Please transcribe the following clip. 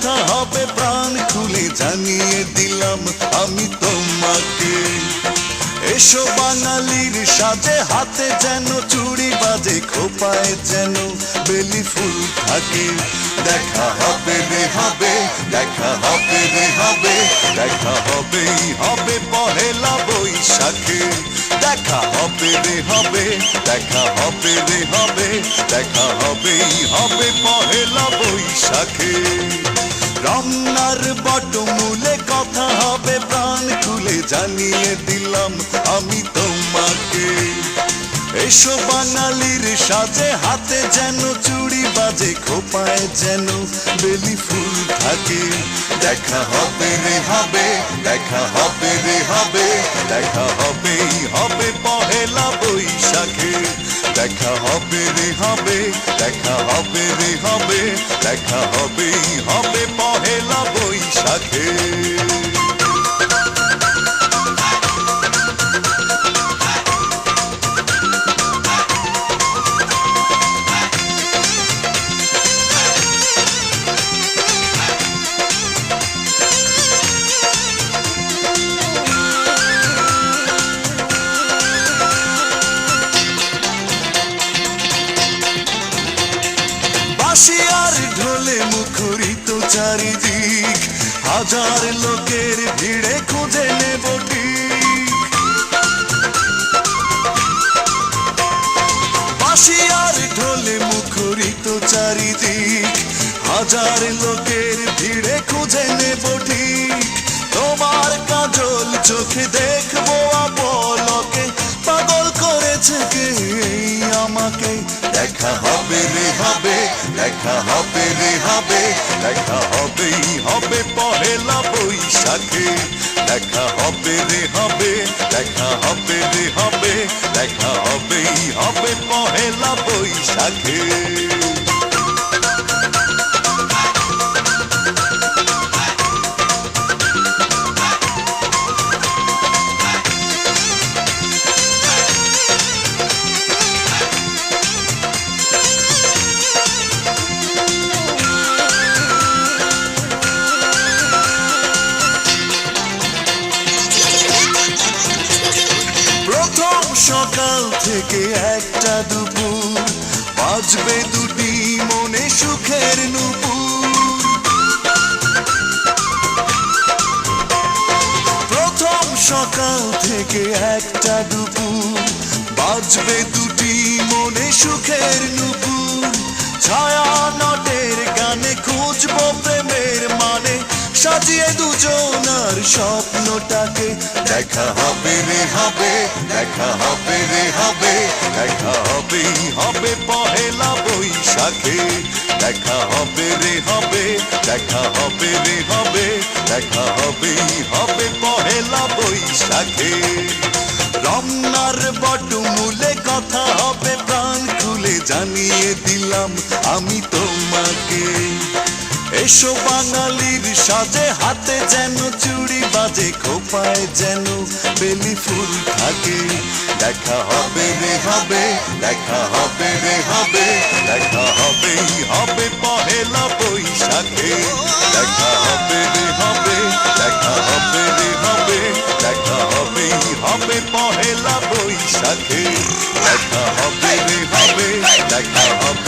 কথা হবে প্রাণ খুলে জানিয়ে দিলাম আমি তোমাকে। এসো বাঙালির সাজে, হাতে যেন চুড়ি বাজে, খোপায় যেন বেলি ফুল থাকে। দেখা হবে রে হবে, দেখা হবে রে হবে, দেখা হবেই হবে পহেলা বৈশাখে। দেখা হবে রে হবে, দেখা হবে রে হবে, দেখা হবেই হবে পহেলা বৈশাখে। রমনার বটমূলে কথা হবে প্রাণ খুলে জানিয়ে দিলাম আমি তোমাকে। এসো বাঙালির সাজে, হাতে যেন চুড়ি বাজে, খোপায় যেন বেলি ফুল থাকে। দেখা হবে রে হবে, দেখা হবে রে হবে, দেখা হবেই হবে পহেলা বৈশাখে। দেখা হবে রে হবে, দেখা হবে রে হবে, দেখা হবেই হবে পহেলা বৈশাখে। বাঁশি আর ঢোলে মুখরিত চারিদিক, হাজার লোকের ভিড়ে খুঁজে নেব ঠিক। বাঁশি আর ঢোলে মুখরিত চারিদিক, হাজার লোকের ভিড়ে খুঁজে নেব ঠিক। তোমার কাজল চোখে দেখবো আপলকে, পাগল করেছে কে আমাকে। দেখা হবে রে হবে, দেখা হবে রে হবে, দেখা হবেই হবে পহেলা বৈশাখে। দেখা হবে রে হবে, দেখা হবে রে হবে, দেখা হবেই হবে পহেলা বৈশাখে। সকাল থেকে একটা দুপুর, বাজবে দুটি মনে সুখের নূপুর। প্রথম সকাল থেকে একটা দুপুর, বাজবে দুটি মনে সুখের নূপুর। ছায়া নটের গানে খুঁজবো প্রেমের মানে, সাজিয়ে দুজনার স্বপ্নটাকে। দেখা হবে রে হবে, দেখা হবে রে হবে, দেখা হবেই হবে পহেলা বৈশাখে। দেখা হবে রে হবে, দেখা হবে রে হবে, দেখা হবেই হবে পহেলা বৈশাখে। রমনার বটমূলে কথা হবে প্রাণ খুলে জানিয়ে দিলাম আমি তোমাকে। এসো বাঙালির সাজে, হাতে যেন চুড়ি বাজে, খোপায় যেন বেলি ফুল থাকে। দেখা হবে রে হবে, দেখা হবে রে হবে, দেখা হবেই হবে পহেলা বৈশাখে। দেখা হবে রে হবে, দেখা হবে রে হবে, দেখা হবেই হবে পহেলা বৈশাখে। দেখা হবে রে হবে, দেখা হবে